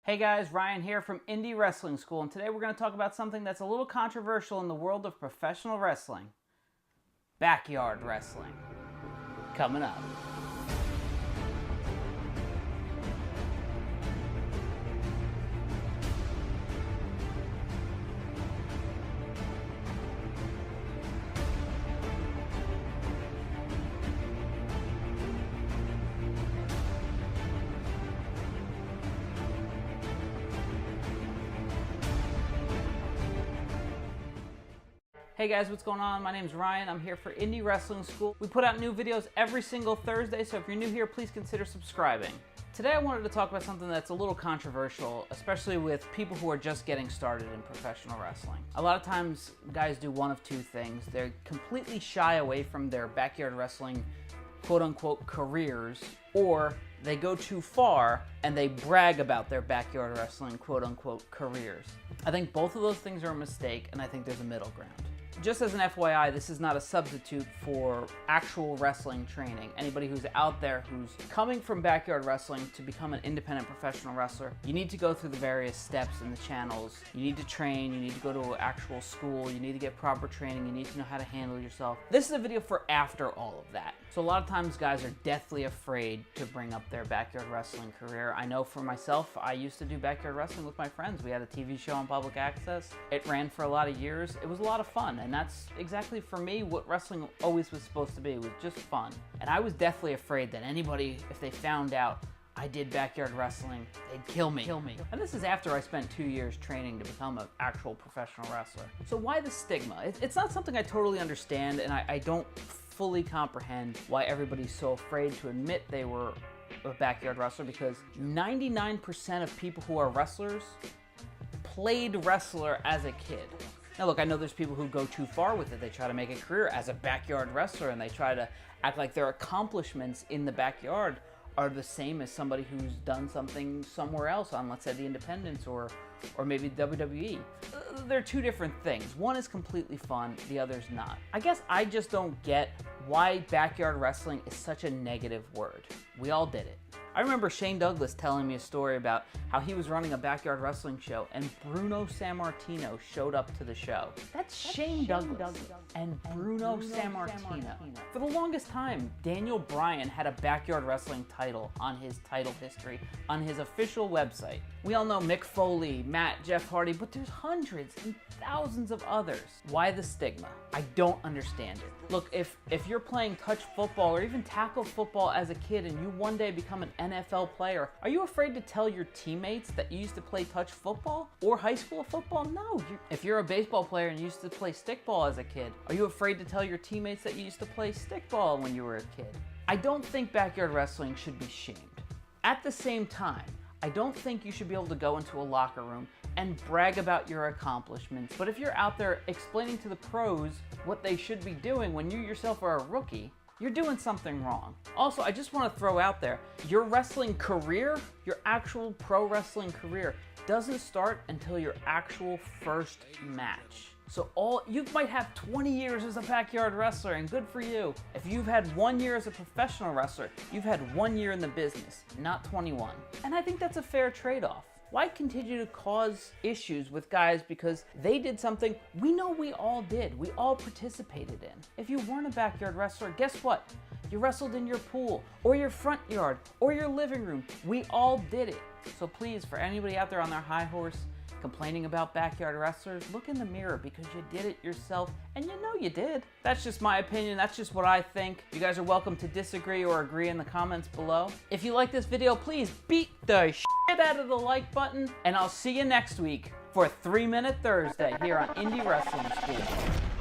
Hey guys, Ryan here from Indy Wrestling School, and today we're going to talk about something that's a little controversial in the world of professional wrestling. Backyard wrestling. Coming up. Hey guys, what's going on? My name's Ryan. I'm here for Indy Wrestling School. We put out new videos every single Thursday, so if you're new here, please consider subscribing. Today I wanted to talk about something that's a little controversial, especially with people who are just getting started in professional wrestling. A lot of times, guys do one of two things. They completely shy away from their backyard wrestling quote-unquote careers, or they go too far and they brag about their backyard wrestling quote-unquote careers. I think both of those things are a mistake, and I think there's a middle ground. Just as an FYI, this is not a substitute for actual wrestling training. Anybody who's out there who's coming from backyard wrestling to become an independent professional wrestler, you need to go through the various steps and the channels. You need to train, you need to go to an actual school, you need to get proper training, you need to know how to handle yourself. This is a video for after all of that. So a lot of times guys are deathly afraid to bring up their backyard wrestling career. I know for myself, I used to do backyard wrestling with my friends. We had a TV show on public access. It ran for a lot of years. It was a lot of fun. And that's exactly, for me, what wrestling always was supposed to be. It was just fun. And I was deathly afraid that anybody, if they found out I did backyard wrestling, they'd kill me. And this is after I spent 2 years training to become an actual professional wrestler. So why the stigma? It's not something I totally understand, and I don't fully comprehend why everybody's so afraid to admit they were a backyard wrestler, because 99% of people who are wrestlers played wrestler as a kid. Now look, I know there's people who go too far with it. They try to make a career as a backyard wrestler, and they try to act like their accomplishments in the backyard are the same as somebody who's done something somewhere else on, let's say, the independents or maybe WWE. They're two different things. One is completely fun, the other's not. I guess I just don't get why backyard wrestling is such a negative word. We all did it. I remember Shane Douglas telling me a story about how he was running a backyard wrestling show and Bruno Sammartino showed up to the show. That's Shane Douglas and Bruno Sammartino. For the longest time, Daniel Bryan had a backyard wrestling title on his title history on his official website. We all know Mick Foley, Matt, Jeff Hardy, but there's hundreds and thousands of others. Why the stigma? I don't understand it. Look, if you're playing touch football or even tackle football as a kid and you one day become an NFL player, are you afraid to tell your teammates that you used to play touch football or high school football? No. If you're a baseball player and you used to play stickball as a kid, are you afraid to tell your teammates that you used to play stickball when you were a kid? I don't think backyard wrestling should be shamed. At the same time, I don't think you should be able to go into a locker room and brag about your accomplishments. But if you're out there explaining to the pros what they should be doing when you yourself are a rookie, you're doing something wrong. Also, I just want to throw out there, your wrestling career, your actual pro wrestling career, doesn't start until your actual first match. So you might have 20 years as a backyard wrestler, and good for you. If you've had 1 year as a professional wrestler, you've had 1 year in the business, not 21. And I think that's a fair trade-off. Why continue to cause issues with guys because they did something we know we all did, we all participated in? If you weren't a backyard wrestler, guess what? You wrestled in your pool, or your front yard, or your living room. We all did it. So please, for anybody out there on their high horse complaining about backyard wrestlers, look in the mirror because you did it yourself, and you know you did. That's just my opinion. That's just what I think. You guys are welcome to disagree or agree in the comments below. If you like this video, please beat the shit out of the like button, and I'll see you next week for 3 Minute Thursday here on Indy Wrestling School.